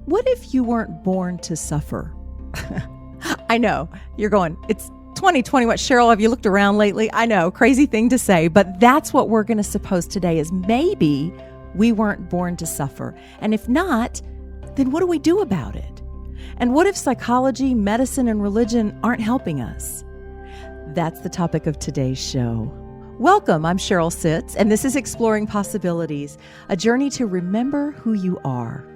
What if you weren't born to suffer? I know, you're going, it's 2020. What, Cheryl, have you looked around lately? I know, crazy thing to say, but that's what we're going to suppose today is maybe we weren't born to suffer. And if not, then what do we do about it? And what if psychology, medicine, and religion aren't helping us? That's the topic of today's show. Welcome, I'm Cheryl Sitz, and this is Exploring Possibilities, a journey to remember who you are.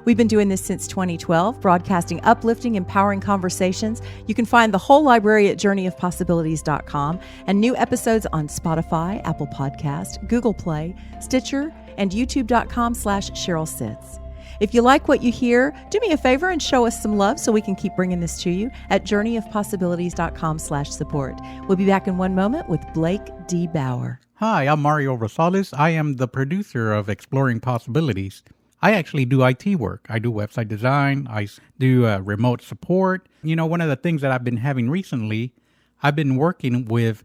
We've been doing this since 2012, broadcasting uplifting, empowering conversations. You can find the whole library at journeyofpossibilities.com and new episodes on Spotify, Apple Podcast, Google Play, Stitcher, and youtube.com/Cheryl Sitz. If you like what you hear, do me a favor and show us some love so we can keep bringing this to you at journeyofpossibilities.com/support. We'll be back in one moment with Blake D. Bauer. Hi, I'm Mario Rozas. I am the producer of Exploring Possibilities. I actually do IT work. I do website design. I do remote support. You know, one of the things that I've been having recently, I've been working with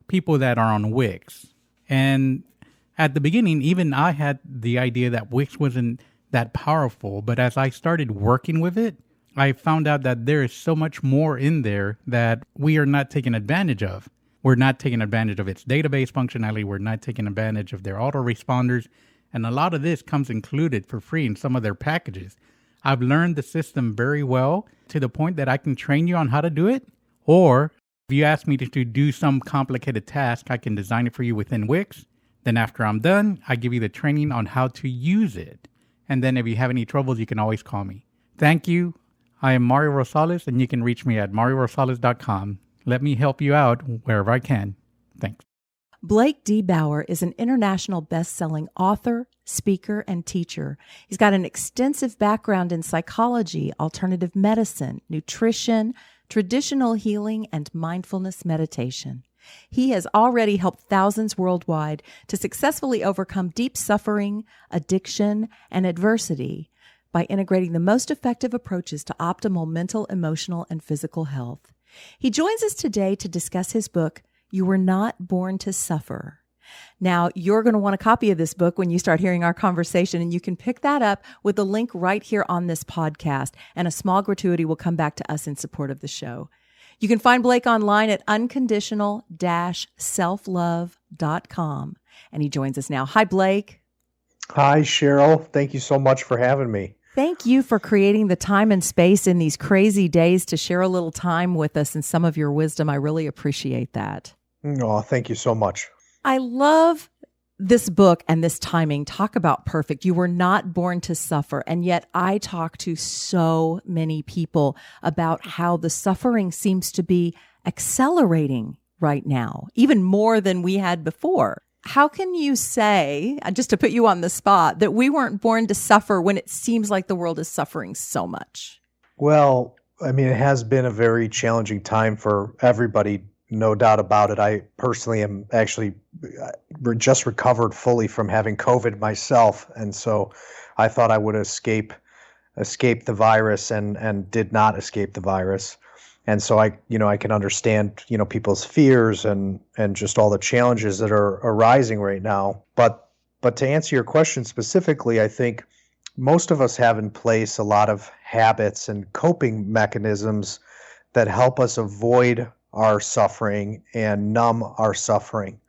people that are on Wix. And at the beginning, even I had the idea that Wix wasn't that powerful. But as I started working with it, I found out that there is so much more in there that we are not taking advantage of. We're not taking advantage of its database functionality. We're not taking advantage of their autoresponders. And a lot of this comes included for free in some of their packages. I've learned the system very well to the point that I can train you on how to do it. Or if you ask me to do some complicated task, I can design it for you within Wix. Then after I'm done, I give you the training on how to use it. And then if you have any troubles, you can always call me. Thank you. I am Mario Rozas, and you can reach me at mariorosales.com. Let me help you out wherever I can. Thanks. Blake D. Bauer is an international best-selling author, speaker, and teacher. He's got an extensive background in psychology, alternative medicine, nutrition, traditional healing, and mindfulness meditation. He has already helped thousands worldwide to successfully overcome deep suffering, addiction, and adversity by integrating the most effective approaches to optimal mental, emotional, and physical health. He joins us today to discuss his book, You Were Not Born to Suffer. Now, you're going to want a copy of this book when you start hearing our conversation, and you can pick that up with the link right here on this podcast, and a small gratuity will come back to us in support of the show. You can find Blake online at unconditional-selflove.com, and he joins us now. Hi, Blake. Hi, Cheryl. Thank you so much for having me. Thank you for creating the time and space in these crazy days to share a little time with us and some of your wisdom. I really appreciate that. Oh, thank you so much. I love this book and this timing. Talk about perfect. You were not born to suffer. And yet I talk to so many people about how the suffering seems to be accelerating right now, even more than we had before. How can you say, just to put you on the spot, that we weren't born to suffer when it seems like the world is suffering so much? Well, I mean, it has been a very challenging time for everybody, no doubt about it. I personally am actually just recovered fully from having COVID myself. And so I thought I would escape the virus and did not escape the virus. And so I can understand, people's fears and just all the challenges that are arising right now. But to answer your question specifically, I think most of us have in place a lot of habits and coping mechanisms that help us avoid our suffering and numb our suffering.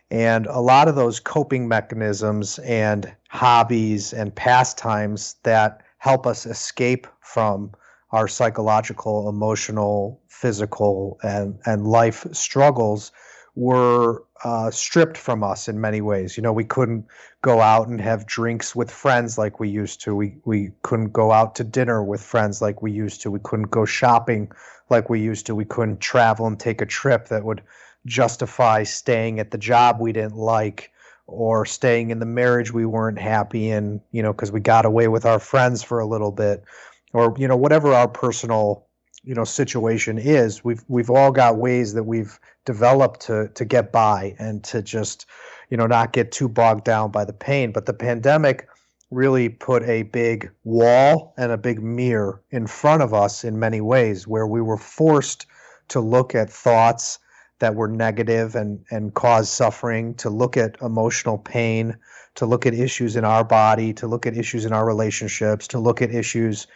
And a lot of those coping mechanisms and hobbies and pastimes that help us escape from our psychological, emotional, physical, and life struggles were stripped from us in many ways. We couldn't go out and have drinks with friends like we used to. We couldn't go out to dinner with friends like we used to. We couldn't go shopping like we used to. We couldn't travel and take a trip that would justify staying at the job we didn't like or staying in the marriage we weren't happy in, because we got away with our friends for a little bit. Or, whatever our personal, situation is, we've all got ways that we've developed to get by and to just, not get too bogged down by the pain. But the pandemic really put a big wall and a big mirror in front of us in many ways, where we were forced to look at thoughts that were negative and cause suffering, to look at emotional pain, to look at issues in our body, to look at issues in our relationships, to look at issues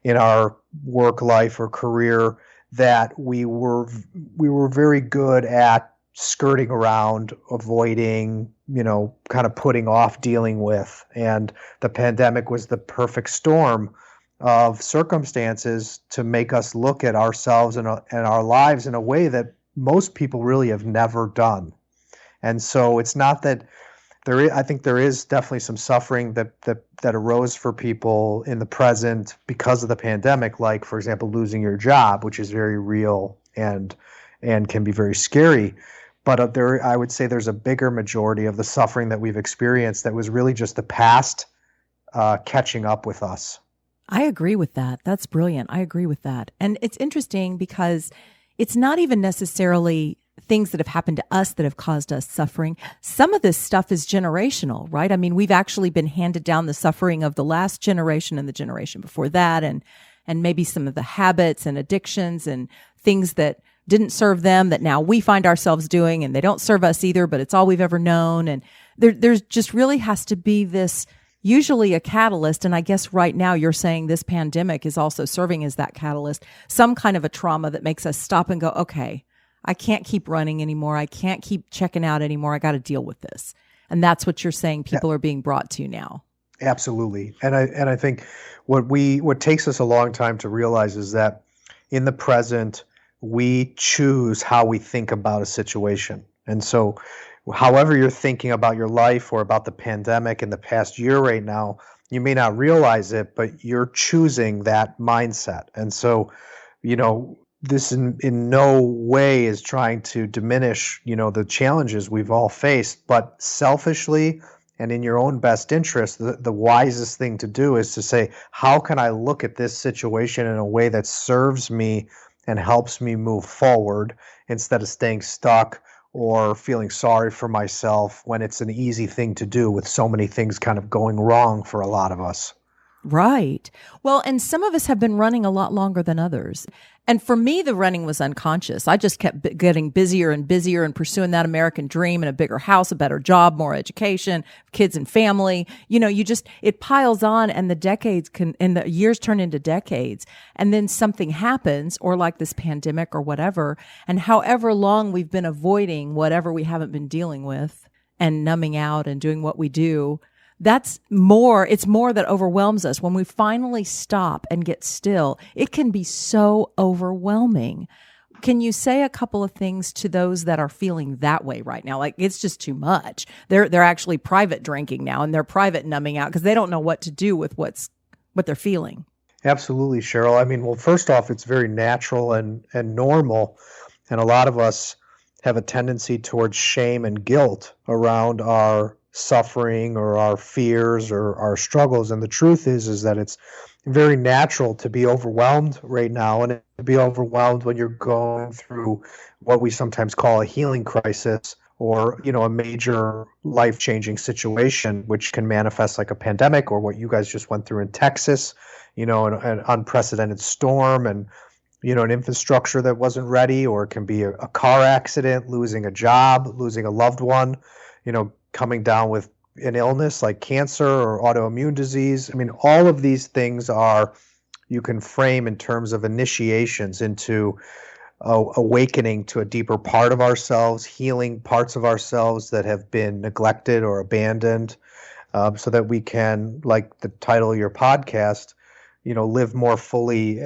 in our work life or career that we were very good at skirting around, avoiding, kind of putting off dealing with. And the pandemic was the perfect storm of circumstances to make us look at ourselves and our lives in a way that most people really have never done. And so it's not that I think there is definitely some suffering that arose for people in the present because of the pandemic, like, for example, losing your job, which is very real and can be very scary. But I would say there's a bigger majority of the suffering that we've experienced that was really just the past catching up with us. I agree with that. That's brilliant. I agree with that. And it's interesting because it's not even necessarily things that have happened to us that have caused us suffering. Some of this stuff is generational, right? I mean, we've actually been handed down the suffering of the last generation and the generation before that, and maybe some of the habits and addictions and things that didn't serve them that now we find ourselves doing, and they don't serve us either, but it's all we've ever known. And there's just really has to be this, usually a catalyst. And I guess right now you're saying this pandemic is also serving as that catalyst, some kind of a trauma that makes us stop and go, okay, I can't keep running anymore. I can't keep checking out anymore. I got to deal with this. And that's what you're saying people are being brought to now. Absolutely. And I think what takes us a long time to realize is that in the present, we choose how we think about a situation. And so however you're thinking about your life or about the pandemic in the past year right now, you may not realize it, but you're choosing that mindset. And so, this in no way is trying to diminish, the challenges we've all faced, but selfishly and in your own best interest, the wisest thing to do is to say, how can I look at this situation in a way that serves me and helps me move forward instead of staying stuck or feeling sorry for myself when it's an easy thing to do with so many things kind of going wrong for a lot of us. Right. Well, and some of us have been running a lot longer than others. And for me, the running was unconscious. I just kept getting busier and busier and pursuing that American dream and a bigger house, a better job, more education, kids and family. It piles on, and the years turn into decades. And then something happens, or like this pandemic or whatever. And however long we've been avoiding whatever we haven't been dealing with and numbing out and doing what we do, it's more that overwhelms us. When we finally stop and get still, it can be so overwhelming. Can you say a couple of things to those that are feeling that way right now? Like, it's just too much. They're actually private drinking now, and they're private numbing out because they don't know what to do with what they're feeling. Absolutely, Cheryl. I mean, well, first off, it's very natural and normal. And a lot of us have a tendency towards shame and guilt around our suffering or our fears or our struggles. And the truth is that it's very natural to be overwhelmed right now, and to be overwhelmed when you're going through what we sometimes call a healing crisis, or a major life-changing situation, which can manifest like a pandemic, or what you guys just went through in Texas, an unprecedented storm, and an infrastructure that wasn't ready, or it can be a car accident, losing a job, losing a loved one, coming down with an illness like cancer or autoimmune disease. I mean, all of these things you can frame in terms of initiations into awakening to a deeper part of ourselves, healing parts of ourselves that have been neglected or abandoned, so that we can, like the title of your podcast, live more fully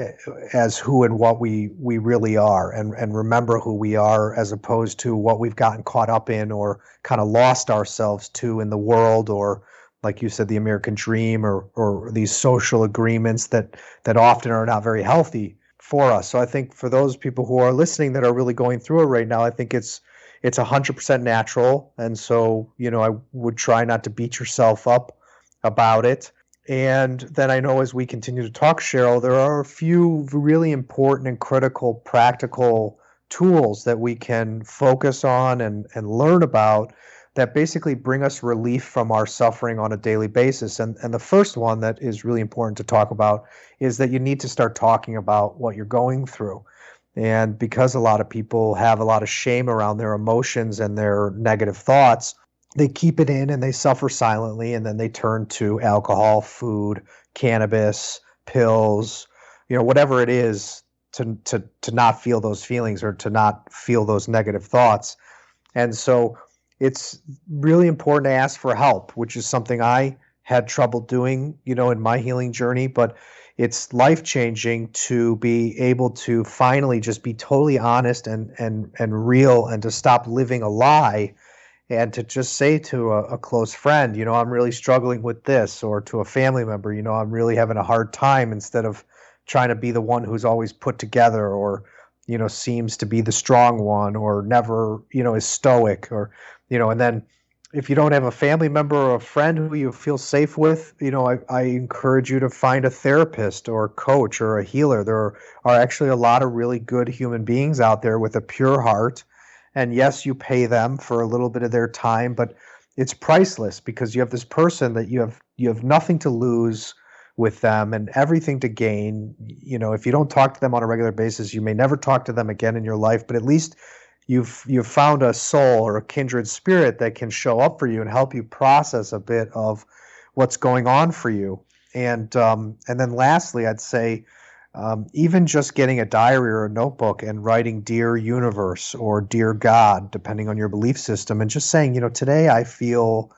as who and what we really are, and remember who we are, as opposed to what we've gotten caught up in or kind of lost ourselves to in the world, or, like you said, the American dream, or these social agreements that often are not very healthy for us. So I think for those people who are listening that are really going through it right now, I think it's 100% natural. And so, I would try not to beat yourself up about it. And then I know as we continue to talk, Cheryl, there are a few really important and critical practical tools that we can focus on and learn about that basically bring us relief from our suffering on a daily basis. And the first one that is really important to talk about is that you need to start talking about what you're going through. And because a lot of people have a lot of shame around their emotions and their negative thoughts, they keep it in and they suffer silently, and then they turn to alcohol, food, cannabis, pills, whatever it is to not feel those feelings or to not feel those negative thoughts. And so it's really important to ask for help, which is something I had trouble doing, in my healing journey, but it's life-changing to be able to finally just be totally honest and real, and to stop living a lie, and to just say to a close friend, I'm really struggling with this, or to a family member, I'm really having a hard time, instead of trying to be the one who's always put together, or, seems to be the strong one, or never, is stoic, or, and then if you don't have a family member or a friend who you feel safe with, I encourage you to find a therapist or a coach or a healer. There are actually a lot of really good human beings out there with a pure heart. And yes, you pay them for a little bit of their time, but it's priceless, because you have this person that you have nothing to lose with them and everything to gain. If you don't talk to them on a regular basis, you may never talk to them again in your life, but at least you've found a soul or a kindred spirit that can show up for you and help you process a bit of what's going on for you. And then lastly, I'd say, even just getting a diary or a notebook and writing "Dear Universe" or "Dear God," depending on your belief system, and just saying, today I feel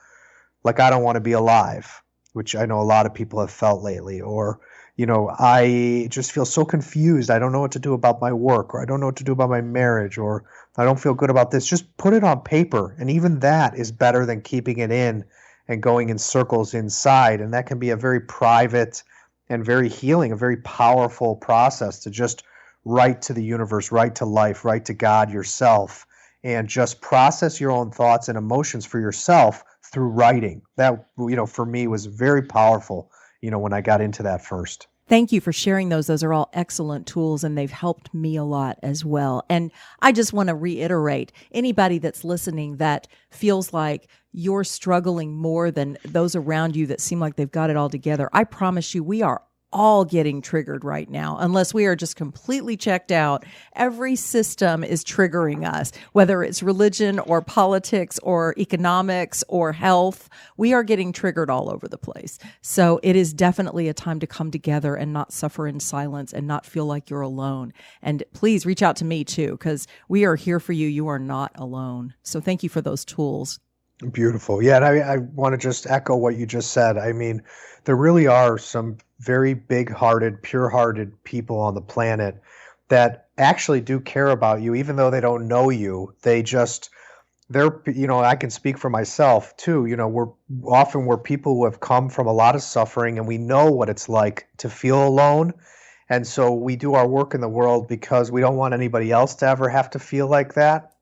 like I don't want to be alive, which I know a lot of people have felt lately, or, I just feel so confused. I don't know what to do about my work, or I don't know what to do about my marriage, or I don't feel good about this. Just put it on paper. And even that is better than keeping it in and going in circles inside. And that can be a very private and very healing, a very powerful process to just write to the universe, write to life, write to God yourself, and just process your own thoughts and emotions for yourself through writing. That, for me was very powerful, when I got into that first. Thank you for sharing those. Those are all excellent tools, and they've helped me a lot as well. And I just want to reiterate, anybody that's listening that feels like you're struggling more than those around you that seem like they've got it all together, I promise you, we are all getting triggered right now, unless we are just completely checked out. Every system is triggering us, whether it's religion or politics or economics or health. We are getting triggered all over the place. So it is definitely a time to come together and not suffer in silence and not feel like you're alone. And please reach out to me too, because we are here for you. You are not alone. So thank you for those tools. Beautiful. Yeah, and I want to just echo what you just said. I mean, there really are some very big-hearted, pure-hearted people on the planet that actually do care about you, even though they don't know you. They're, I can speak for myself too. We're people who have come from a lot of suffering, and we know what it's like to feel alone. And so we do our work in the world because we don't want anybody else to ever have to feel like that.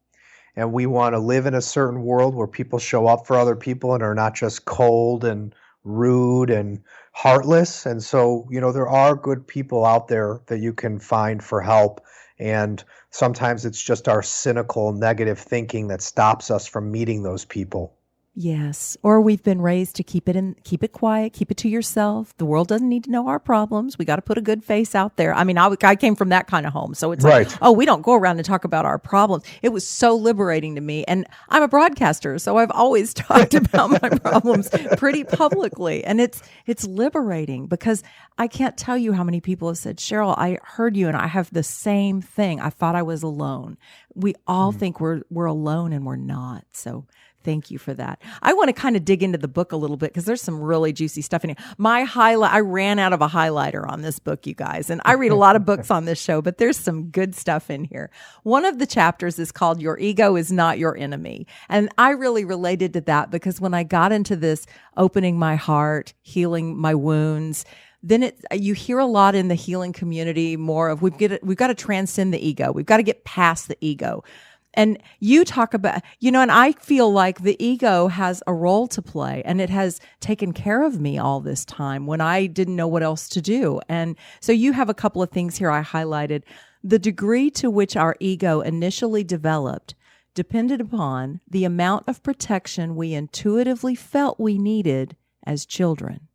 And we want to live in a certain world where people show up for other people and are not just cold and rude and heartless. And so, there are good people out there that you can find for help. And sometimes it's just our cynical, negative thinking that stops us from meeting those people. Yes. Or we've been raised to keep it quiet, keep it to yourself. The world doesn't need to know our problems. We got to put a good face out there. I mean, I came from that kind of home. So it's right. Like, oh, we don't go around and talk about our problems. It was so liberating to me. And I'm a broadcaster, so I've always talked about my problems pretty publicly. And it's liberating, because I can't tell you how many people have said, Cheryl, I heard you and I have the same thing. I thought I was alone. We all think we're alone, and we're not. So thank you for that. I want to kind of dig into the book a little bit, because there's some really juicy stuff in here. I ran out of a highlighter on this book, you guys, and I read a lot of books on this show, but there's some good stuff in here. One of the chapters is called "Your Ego is Not Your Enemy." And I really related to that, because when I got into this opening my heart, healing my wounds, then you hear a lot in the healing community more of we've got to transcend the ego. We've got to get past the ego. And you talk about, and I feel like the ego has a role to play, and it has taken care of me all this time when I didn't know what else to do. And so you have a couple of things here I highlighted. The degree to which our ego initially developed depended upon the amount of protection we intuitively felt we needed as children.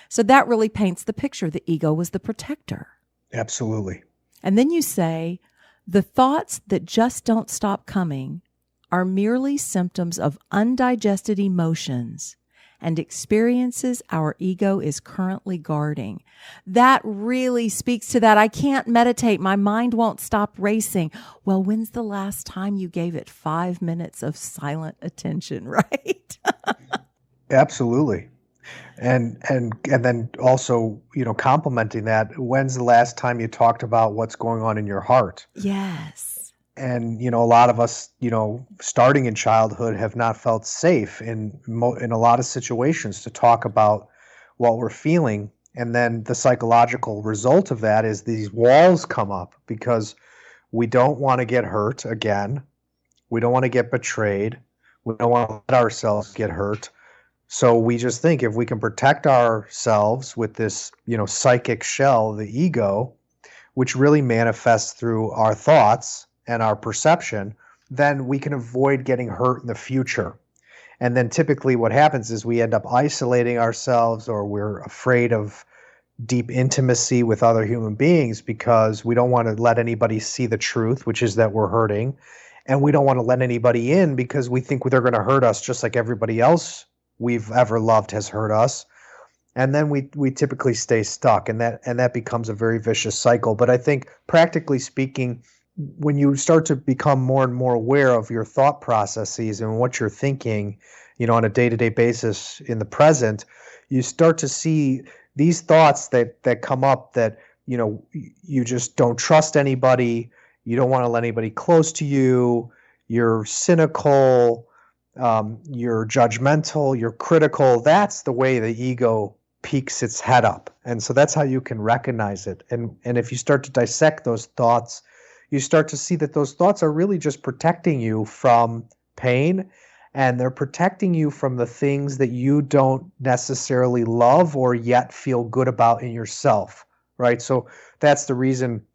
So that really paints the picture. The ego was the protector. Absolutely. And then you say, The thoughts that just don't stop coming are merely symptoms of undigested emotions and experiences our ego is currently guarding. That really speaks to that. I can't meditate. My mind won't stop racing. Well, when's the last time you gave it 5 minutes of silent attention, right? Absolutely. And then also, complementing that, when's the last time you talked about what's going on in your heart? Yes. And, a lot of us, starting in childhood have not felt safe in a lot of situations to talk about what we're feeling. And then the psychological result of that is these walls come up because we don't want to get hurt again. We don't want to get betrayed. We don't want to let ourselves get hurt. So we just think if we can protect ourselves with this, psychic shell, the ego, which really manifests through our thoughts and our perception, then we can avoid getting hurt in the future. And then typically what happens is we end up isolating ourselves, or we're afraid of deep intimacy with other human beings because we don't want to let anybody see the truth, which is that we're hurting. And we don't want to let anybody in because we think they're going to hurt us just like everybody else we've ever loved has hurt us. And then we typically stay stuck, and that becomes a very vicious cycle. But I think, practically speaking, when you start to become more and more aware of your thought processes and what you're thinking, on a day-to-day basis in the present, you start to see these thoughts that come up that, you just don't trust anybody, you don't want to let anybody close to you, you're cynical, you're judgmental, you're critical. That's the way the ego peeks its head up. And so that's how you can recognize it. And if you start to dissect those thoughts, you start to see that those thoughts are really just protecting you from pain, and they're protecting you from the things that you don't necessarily love or yet feel good about in yourself, right? So that's the reason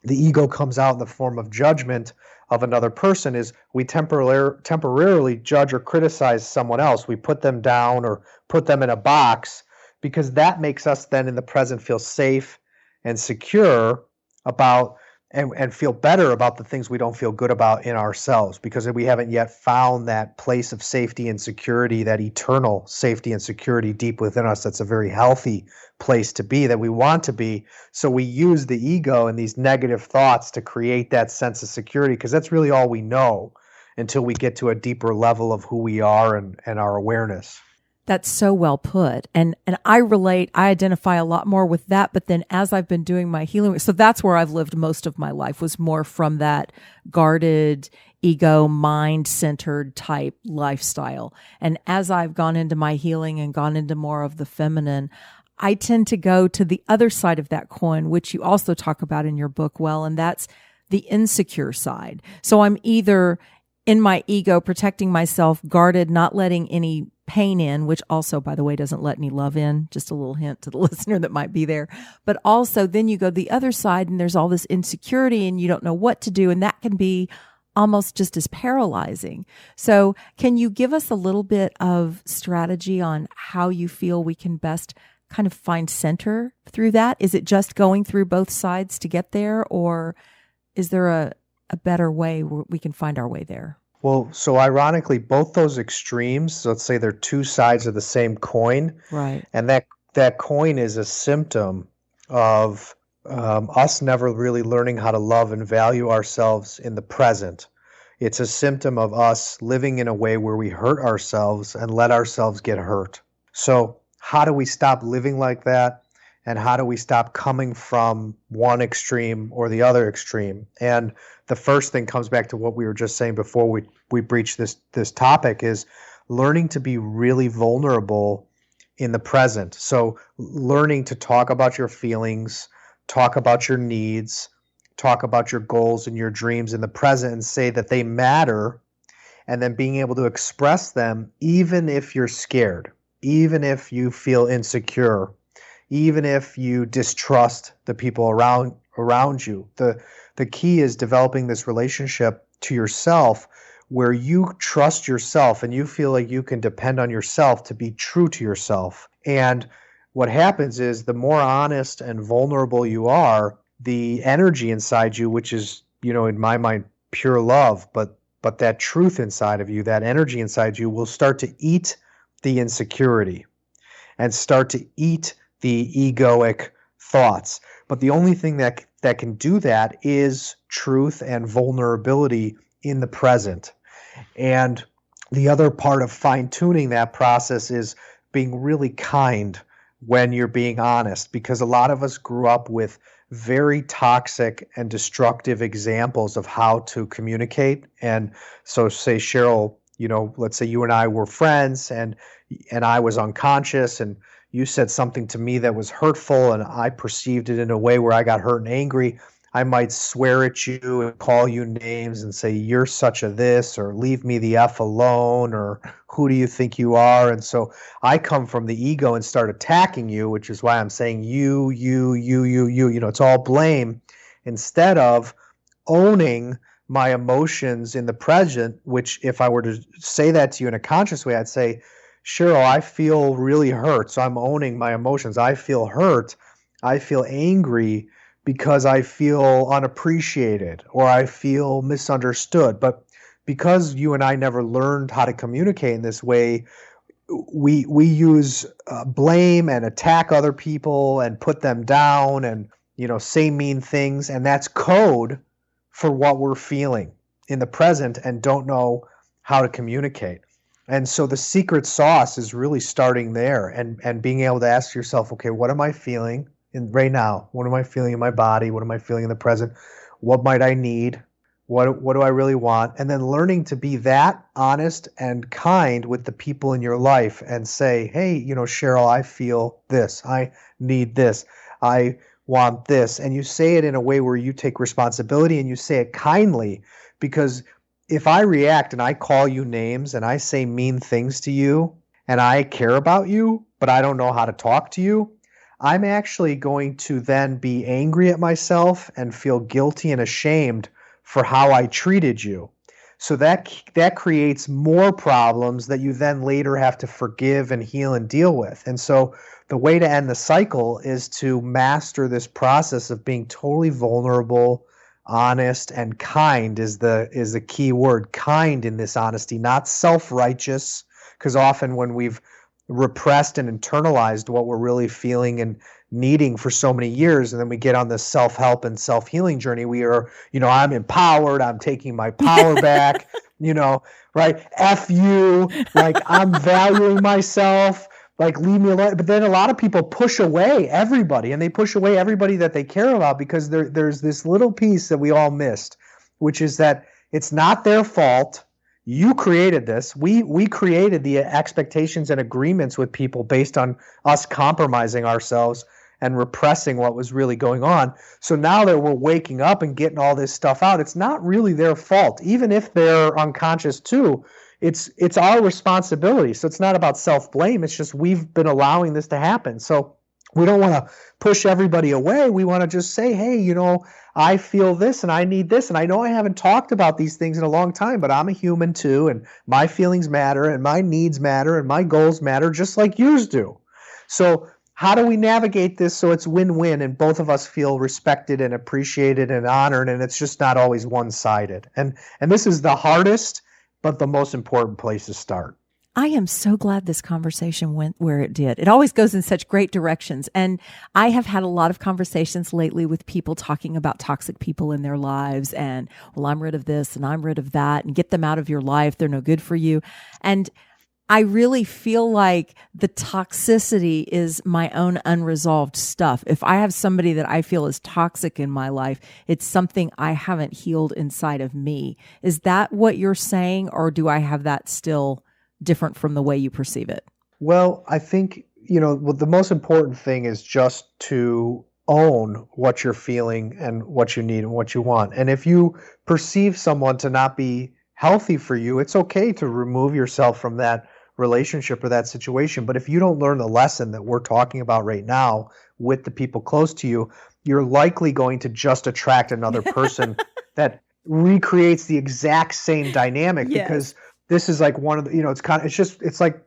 the ego comes out in the form of judgment of another person, is we temporarily judge or criticize someone else. We put them down or put them in a box because that makes us then in the present feel safe and secure about and feel better about the things we don't feel good about in ourselves, because we haven't yet found that place of safety and security, that eternal safety and security deep within us. That's a very healthy place to be, that we want to be. So we use the ego and these negative thoughts to create that sense of security, because that's really all we know until we get to a deeper level of who we are and our awareness. That's so well put. And I relate, I identify a lot more with that. But then as I've been doing my healing, so that's where I've lived most of my life, was more from that guarded, ego, mind-centered type lifestyle. And as I've gone into my healing and gone into more of the feminine, I tend to go to the other side of that coin, which you also talk about in your book, well, and that's the insecure side. So I'm either in my ego, protecting myself, guarded, not letting any pain in, which also, by the way, doesn't let any love in. Just a little hint to the listener that might be there. But also then you go the other side and there's all this insecurity and you don't know what to do. And that can be almost just as paralyzing. So can you give us a little bit of strategy on how you feel we can best kind of find center through that? Is it just going through both sides to get there, or is there a better way where we can find our way there? Well, so ironically, both those extremes, let's say they're two sides of the same coin. Right. And that coin is a symptom of us never really learning how to love and value ourselves in the present. It's a symptom of us living in a way where we hurt ourselves and let ourselves get hurt. So how do we stop living like that? And how do we stop coming from one extreme or the other extreme? And the first thing comes back to what we were just saying before we breach this topic, is learning to be really vulnerable in the present. So learning to talk about your feelings, talk about your needs, talk about your goals and your dreams in the present and say that they matter, and then being able to express them even if you're scared, even if you feel insecure, even if you distrust the people around you. The key is developing this relationship to yourself where you trust yourself and you feel like you can depend on yourself to be true to yourself. And what happens is the more honest and vulnerable you are, the energy inside you, which is in my mind, pure love, but that truth inside of you, that energy inside you will start to eat the insecurity and start to eat the egoic thoughts. But the only thing that can do that is truth and vulnerability in the present. And the other part of fine-tuning that process is being really kind when you're being honest, because a lot of us grew up with very toxic and destructive examples of how to communicate. And so say, Cheryl, let's say you and I were friends and I was unconscious and you said something to me that was hurtful and I perceived it in a way where I got hurt and angry. I might swear at you and call you names and say, you're such a this, or leave me the F alone, or who do you think you are? And so I come from the ego and start attacking you, which is why I'm saying you, it's all blame, instead of owning my emotions in the present, which if I were to say that to you in a conscious way, I'd say, Cheryl, I feel really hurt. So I'm owning my emotions. I feel hurt. I feel angry because I feel unappreciated or I feel misunderstood. But because you and I never learned how to communicate in this way, we use blame and attack other people and put them down and say mean things, and that's code for what we're feeling in the present and don't know how to communicate. And so the secret sauce is really starting there and being able to ask yourself, okay, what am I feeling right now? What am I feeling in my body? What am I feeling in the present? What might I need? What do I really want? And then learning to be that honest and kind with the people in your life and say, hey, Cheryl, I feel this. I need this. I want this. And you say it in a way where you take responsibility and you say it kindly, because if I react and I call you names and I say mean things to you and I care about you, but I don't know how to talk to you, I'm actually going to then be angry at myself and feel guilty and ashamed for how I treated you. So that creates more problems that you then later have to forgive and heal and deal with. And so the way to end the cycle is to master this process of being totally vulnerable, honest, and kind is the key word. Kind in this honesty, not self-righteous, because often when we've repressed and internalized what we're really feeling and needing for so many years, and then we get on this self-help and self-healing journey, we are, I'm empowered, I'm taking my power back, right? F you, like I'm valuing myself, like leave me alone. But then a lot of people push away everybody, and they push away everybody that they care about because there's this little piece that we all missed, which is that it's not their fault. You created this. We created the expectations and agreements with people based on us compromising ourselves and repressing what was really going on. So now that we're waking up and getting all this stuff out, it's not really their fault. Even if they're unconscious too, it's our responsibility. So it's not about self-blame. It's just we've been allowing this to happen. So we don't want to push everybody away. We want to just say, hey, I feel this and I need this. And I know I haven't talked about these things in a long time, but I'm a human too. And my feelings matter and my needs matter and my goals matter just like yours do. So how do we navigate this so it's win-win and both of us feel respected and appreciated and honored, and it's just not always one-sided? And this is the hardest, but the most important place to start. I am so glad this conversation went where it did. It always goes in such great directions. And I have had a lot of conversations lately with people talking about toxic people in their lives and, well, I'm rid of this and I'm rid of that, and get them out of your life. They're no good for you. And I really feel like the toxicity is my own unresolved stuff. If I have somebody that I feel is toxic in my life, it's something I haven't healed inside of me. Is that what you're saying, or do I have that still different from the way you perceive it? Well, I think, the most important thing is just to own what you're feeling and what you need and what you want. And if you perceive someone to not be healthy for you, it's okay to remove yourself from that relationship or that situation. But if you don't learn the lesson that we're talking about right now with the people close to you, you're likely going to just attract another person that recreates the exact same dynamic. Yes. Because this is like one of the, it's like,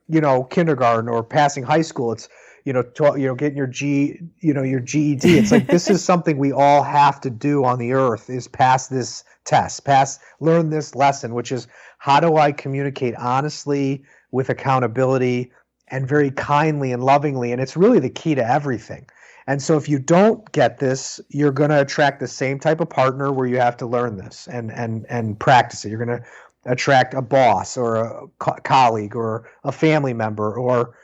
kindergarten or passing high school. It's, getting your your GED. It's like, this is something we all have to do on the earth, is pass this test, learn this lesson, which is, how do I communicate honestly, with accountability, and very kindly and lovingly? And it's really the key to everything. And so if you don't get this, you're going to attract the same type of partner where you have to learn this and practice it. You're going to attract a boss or a colleague or a family member or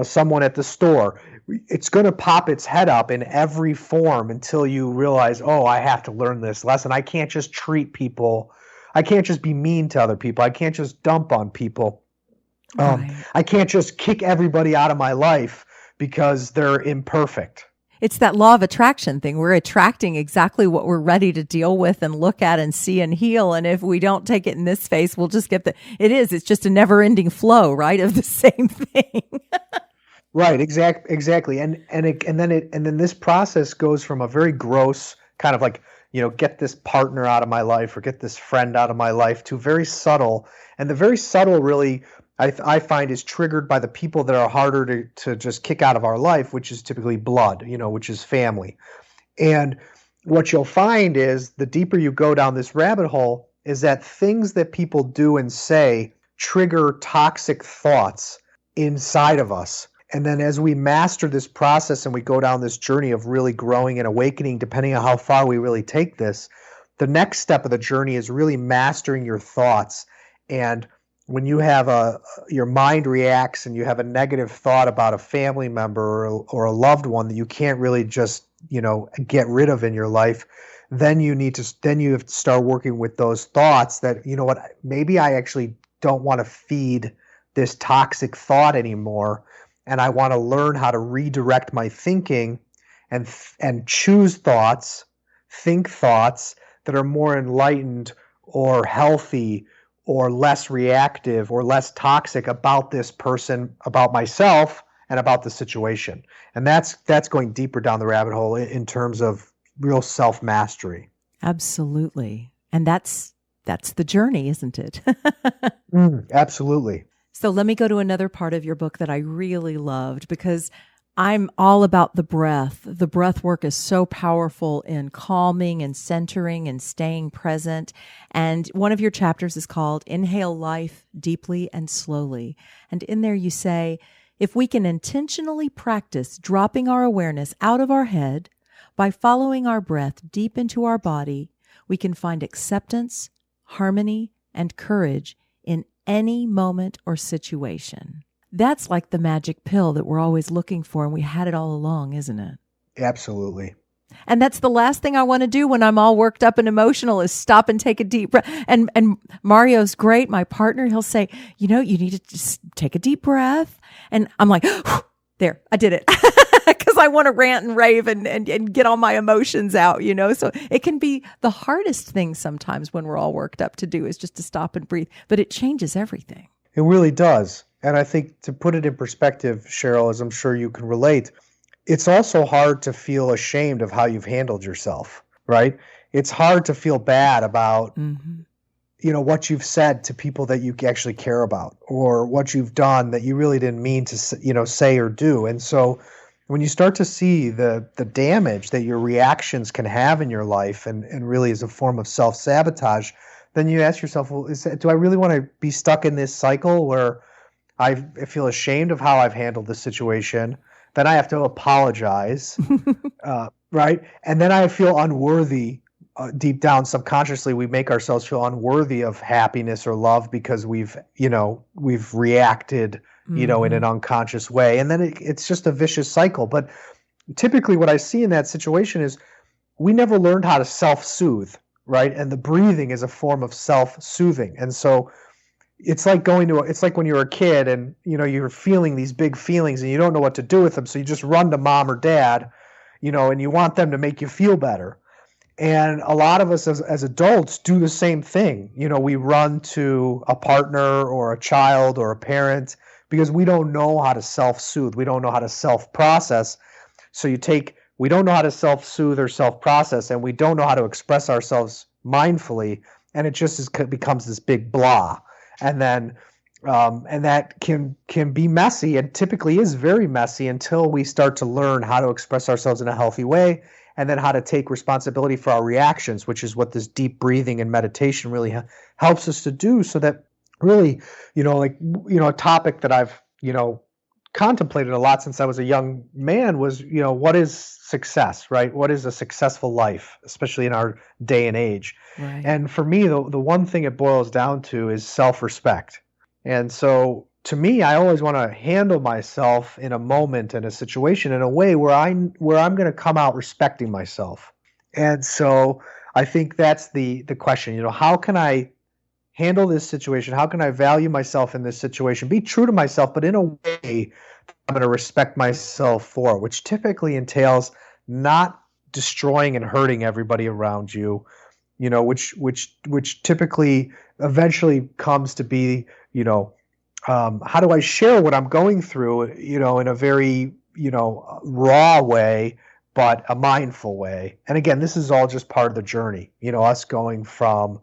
someone at the store. It's going to pop its head up in every form until you realize, oh, I have to learn this lesson. I can't just treat people. I can't just be mean to other people. I can't just dump on people. Right. I can't just kick everybody out of my life because they're imperfect. It's that law of attraction thing. We're attracting exactly what we're ready to deal with and look at and see and heal. And if we don't take it in this phase, we'll just get it's just a never ending flow, right? Of the same thing. Right. Exactly. And then this process goes from a very gross kind of like, get this partner out of my life or get this friend out of my life, to very subtle. And the very subtle really, I find, is triggered by the people that are harder to just kick out of our life, which is typically blood, which is family. And what you'll find is, the deeper you go down this rabbit hole, is that things that people do and say trigger toxic thoughts inside of us. And then as we master this process and we go down this journey of really growing and awakening, depending on how far we really take this, the next step of the journey is really mastering your thoughts. And when you have your mind reacts and you have a negative thought about a family member or a loved one that you can't really just, get rid of in your life, then you have to start working with those thoughts that, maybe I actually don't want to feed this toxic thought anymore. And I want to learn how to redirect my thinking and choose thoughts, think thoughts that are more enlightened or healthy or less reactive or less toxic about this person, about myself, and about the situation. And that's going deeper down the rabbit hole in terms of real self-mastery. Absolutely. And that's the journey, isn't it? Absolutely. So let me go to another part of your book that I really loved, because I'm all about the breath. The breath work is so powerful in calming and centering and staying present. And one of your chapters is called Inhale Life Deeply and Slowly. And in there you say, if we can intentionally practice dropping our awareness out of our head by following our breath deep into our body, we can find acceptance, harmony, and courage in any moment or situation. That's like the magic pill that we're always looking for, and we had it all along, isn't it? Absolutely. And that's the last thing I want to do when I'm all worked up and emotional, is stop and take a deep breath. And Mario's great, my partner. He'll say, you need to just take a deep breath. And I'm like, there, I did it. Because I want to rant and rave and get all my emotions out, So it can be the hardest thing sometimes when we're all worked up to do, is just to stop and breathe. But it changes everything. It really does. And I think, to put it in perspective, Cheryl, as I'm sure you can relate, it's also hard to feel ashamed of how you've handled yourself, right? It's hard to feel bad about, what you've said to people that you actually care about, or what you've done that you really didn't mean to, say or do. And so when you start to see the damage that your reactions can have in your life, and really is a form of self-sabotage, then you ask yourself, well, do I really want to be stuck in this cycle where I feel ashamed of how I've handled the situation, then I have to apologize, right? And then I feel unworthy. Deep down, subconsciously, we make ourselves feel unworthy of happiness or love because we've reacted, in an unconscious way. And then it's just a vicious cycle. But typically what I see in that situation is we never learned how to self-soothe, right? And the breathing is a form of self-soothing. And so it's like when you're a kid and, you're feeling these big feelings and you don't know what to do with them. So you just run to mom or dad, and you want them to make you feel better. And a lot of us as adults do the same thing. We run to a partner or a child or a parent because we don't know how to self-soothe. We don't know how to self-process. So we don't know how to self-soothe or self-process, and we don't know how to express ourselves mindfully. And it just becomes this big blah. And then And that can be messy, and typically is very messy until we start to learn how to express ourselves in a healthy way, and then how to take responsibility for our reactions, which is what this deep breathing and meditation really helps us to do. So that really, a topic that I've, contemplated a lot since I was a young man was, what is success, right? What is a successful life, especially in our day and age? Right. And for me, the one thing it boils down to is self-respect. And so to me, I always want to handle myself in a moment, in a situation, in a way where I'm going to come out respecting myself. And so I think that's the question, how can I handle this situation? How can I value myself in this situation? Be true to myself, but in a way I'm going to respect myself for, which typically entails not destroying and hurting everybody around you, which typically eventually comes to be, how do I share what I'm going through, in a very, raw way, but a mindful way. And again, this is all just part of the journey, us going from,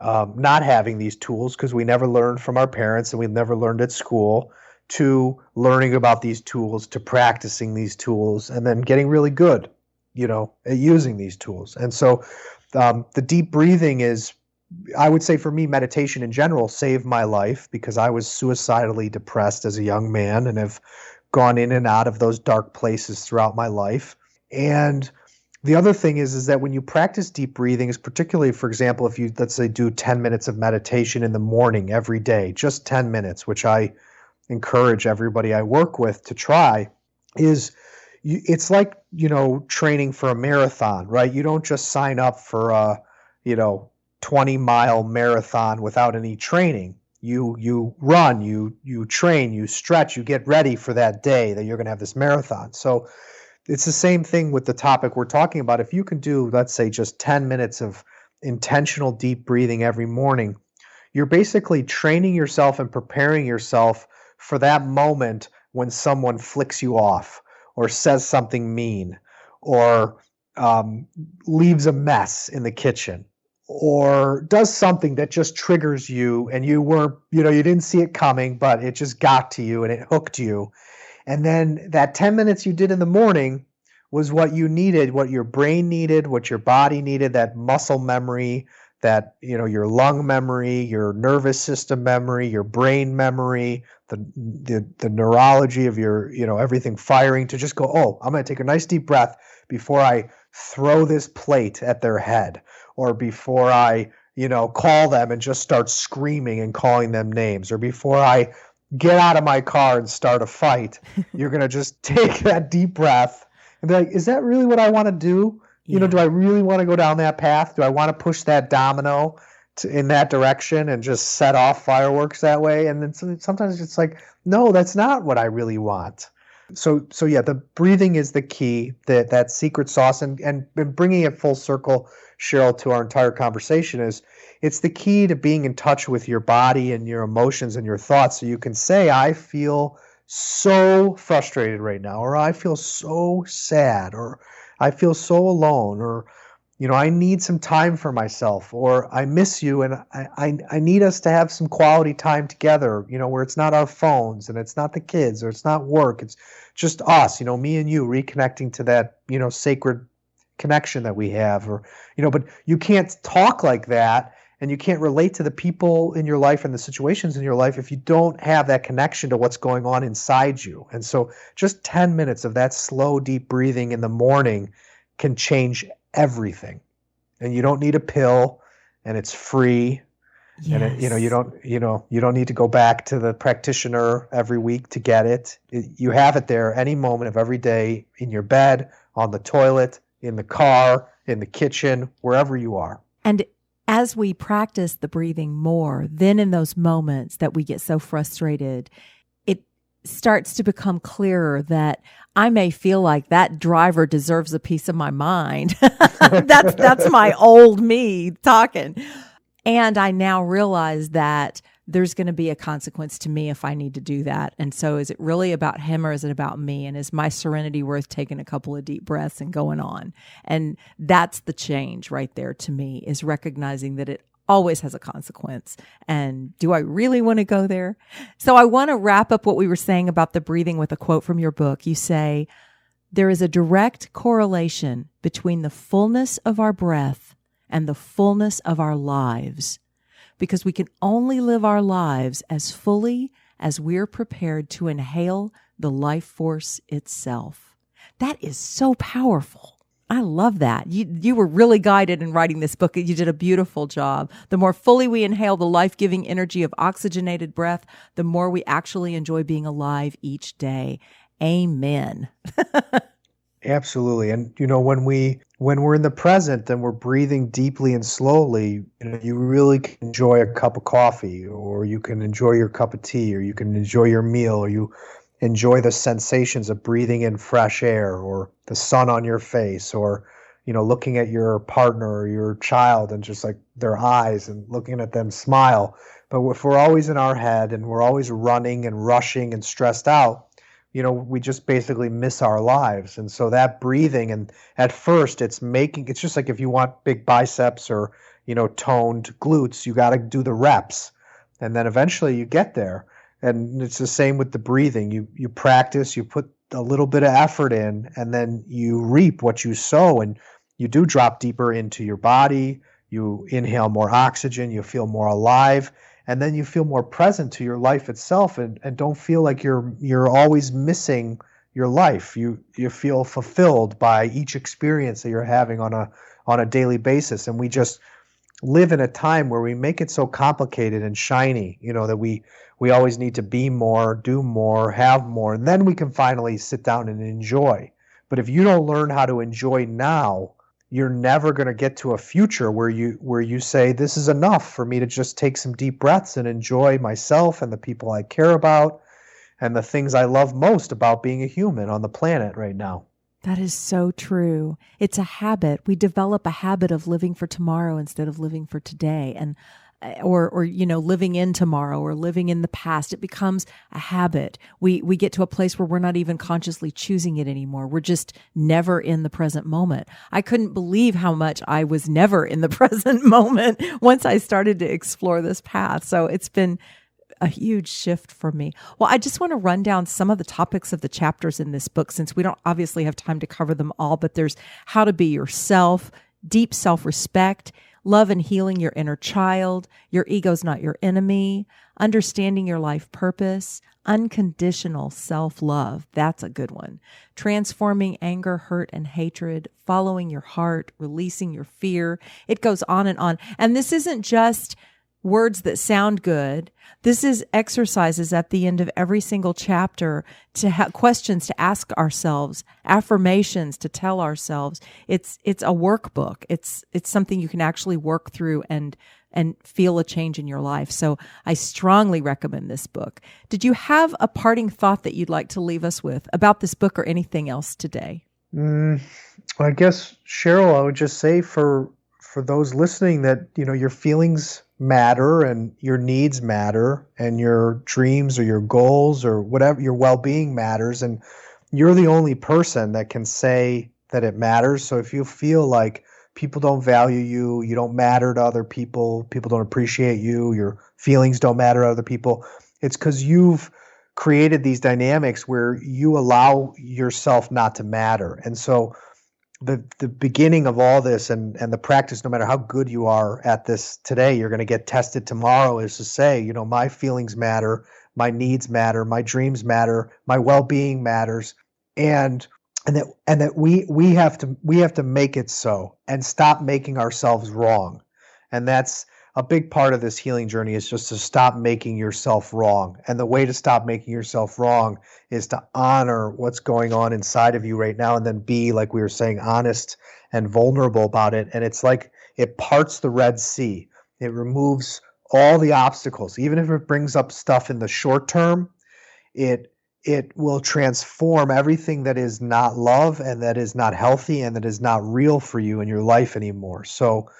not having these tools because we never learned from our parents and we never learned at school, to learning about these tools, to practicing these tools, and then getting really good, at using these tools. And so the deep breathing is, I would say for me, meditation in general saved my life because I was suicidally depressed as a young man and have gone in and out of those dark places throughout my life. And the other thing is that when you practice deep breathing, is particularly, for example, if you, let's say, do 10 minutes of meditation in the morning every day, just 10 minutes, which I encourage everybody I work with to try, it's like, training for a marathon, right? You don't just sign up for a, 20-mile marathon without any training. You run, you train, you stretch, you get ready for that day that you're going to have this marathon. So it's the same thing with the topic we're talking about. If you can do, let's say, just 10 minutes of intentional deep breathing every morning, you're basically training yourself and preparing yourself for that moment when someone flicks you off or says something mean or leaves a mess in the kitchen or does something that just triggers you and you weren't, you didn't see it coming, but it just got to you and it hooked you. And then that 10 minutes you did in the morning was what you needed, what your brain needed, what your body needed, that muscle memory, that, your lung memory, your nervous system memory, your brain memory, the neurology of your, everything firing to just go, oh, I'm going to take a nice deep breath before I throw this plate at their head or before I, call them and just start screaming and calling them names or before I get out of my car and start a fight. You're going to just take that deep breath and be like, is that really what I want to do? Yeah. Do I really want to go down that path? Do I want to push that domino in that direction and just set off fireworks that way? And then sometimes it's like, no, that's not what I really want. So yeah, the breathing is the key, that secret sauce, and bringing it full circle, Cheryl, to our entire conversation it's the key to being in touch with your body and your emotions and your thoughts. So you can say, I feel so frustrated right now, or I feel so sad, or I feel so alone, or, I need some time for myself, or I miss you and I need us to have some quality time together, where it's not our phones and it's not the kids or it's not work. It's just us, me and you reconnecting to that, sacred connection that we have, or, but you can't talk like that and you can't relate to the people in your life and the situations in your life if you don't have that connection to what's going on inside you. And so just 10 minutes of that slow, deep breathing in the morning can change everything. And you don't need a pill, and it's free. Yes. And you don't need to go back to the practitioner every week to get it. You have it there any moment of every day, in your bed, on the toilet, in the car, in the kitchen, wherever you are. And as we practice the breathing more, then in those moments that we get so frustrated, it starts to become clearer that I may feel like that driver deserves a piece of my mind. That's my old me talking. And I now realize that there's going to be a consequence to me if I need to do that. And so is it really about him or is it about me? And is my serenity worth taking a couple of deep breaths and going on? And that's the change right there to me, is recognizing that it always has a consequence. And do I really want to go there? So I want to wrap up what we were saying about the breathing with a quote from your book. You say, there is a direct correlation between the fullness of our breath and the fullness of our lives, because we can only live our lives as fully as we're prepared to inhale the life force itself. That is so powerful. I love that. You were really guided in writing this book. You did a beautiful job. The more fully we inhale the life-giving energy of oxygenated breath, the more we actually enjoy being alive each day. Amen. Absolutely. And when we're in the present and we're breathing deeply and slowly, you really can enjoy a cup of coffee, or you can enjoy your cup of tea, or you can enjoy your meal, or you enjoy the sensations of breathing in fresh air, or the sun on your face, or looking at your partner or your child and just like their eyes and looking at them smile. But if we're always in our head and we're always running and rushing and stressed out, we just basically miss our lives. And so that breathing, and at first it's just like if you want big biceps or, toned glutes, you got to do the reps. And then eventually you get there. And it's the same with the breathing. You practice, you put a little bit of effort in, and then you reap what you sow, and you do drop deeper into your body. You inhale more oxygen, you feel more alive. And then you feel more present to your life itself, and don't feel like you're always missing your life. You feel fulfilled by each experience that you're having on a daily basis. And we just live in a time where we make it so complicated and shiny, that we always need to be more, do more, have more, and then we can finally sit down and enjoy. But if you don't learn how to enjoy now, you're never going to get to a future where you say, this is enough for me to just take some deep breaths and enjoy myself and the people I care about and the things I love most about being a human on the planet right now. That is so true. It's a habit. We develop a habit of living for tomorrow instead of living for today, and or living in tomorrow or living in the past. It becomes a habit. We get to a place where we're not even consciously choosing it anymore. We're just never in the present moment. I couldn't believe how much I was never in the present moment once I started to explore this path. So it's been a huge shift for me. Well, I just want to run down some of the topics of the chapters in this book, since we don't obviously have time to cover them all, but there's how to be yourself, deep self-respect, love and healing your inner child, your ego's not your enemy, understanding your life purpose, unconditional self-love. That's a good one. Transforming anger, hurt, and hatred, following your heart, releasing your fear. It goes on and on. And this isn't just words that sound good. This is exercises at the end of every single chapter to have questions to ask ourselves, affirmations to tell ourselves. It's a workbook. It's something you can actually work through and feel a change in your life. So I strongly recommend this book. Did you have a parting thought that you'd like to leave us with about this book or anything else today? I guess, Cheryl, I would just say for those listening that, your feelings matter and your needs matter and your dreams or your goals or whatever, your well-being matters, and you're the only person that can say that it matters. So if you feel like people don't value you, you don't matter to other people, people don't appreciate you, your feelings don't matter to other people, it's because you've created these dynamics where you allow yourself not to matter. And so the beginning of all this and the practice, no matter how good you are at this today, you're going to get tested tomorrow, is to say, my feelings matter, my needs matter, my dreams matter, my well-being matters, and that we have to make it so and stop making ourselves wrong. And that's a big part of this healing journey, is just to stop making yourself wrong. And the way to stop making yourself wrong is to honor what's going on inside of you right now, and then be, like we were saying, honest and vulnerable about it. And it's like it parts the Red Sea. It removes all the obstacles. Even if it brings up stuff in the short term, it will transform everything that is not love and that is not healthy and that is not real for you in your life anymore. So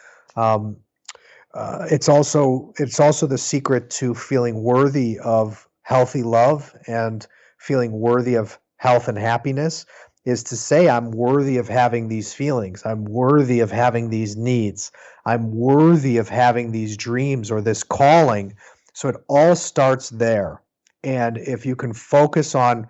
it's also the secret to feeling worthy of healthy love and feeling worthy of health and happiness, is to say, I'm worthy of having these feelings. I'm worthy of having these needs. I'm worthy of having these dreams or this calling. So it all starts there. And if you can focus on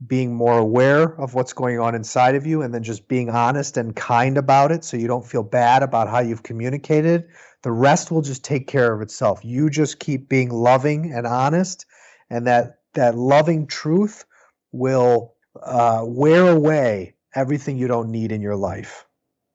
being more aware of what's going on inside of you and then just being honest and kind about it so you don't feel bad about how you've communicated, the rest will just take care of itself. You just keep being loving and honest, and that loving truth will wear away everything you don't need in your life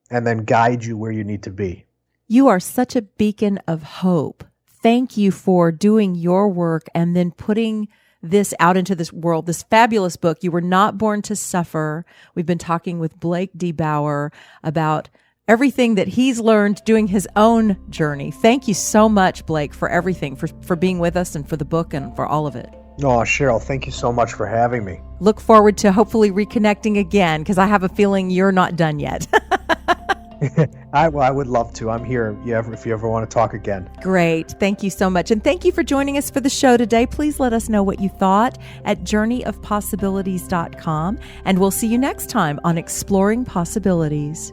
and then guide you where you need to be. You are such a beacon of hope. Thank you for doing your work and then putting this out into this world, this fabulous book, You Were Not Born to Suffer. We've been talking with Blake D. Bauer about everything that he's learned doing his own journey. Thank you so much, Blake, for everything, for being with us and for the book and for all of it. Oh, Cheryl, thank you so much for having me. Look forward to hopefully reconnecting again, because I have a feeling you're not done yet. I would love to. I'm here if you ever want to talk again. Great. Thank you so much. And thank you for joining us for the show today. Please let us know what you thought at journeyofpossibilities.com. And we'll see you next time on Exploring Possibilities.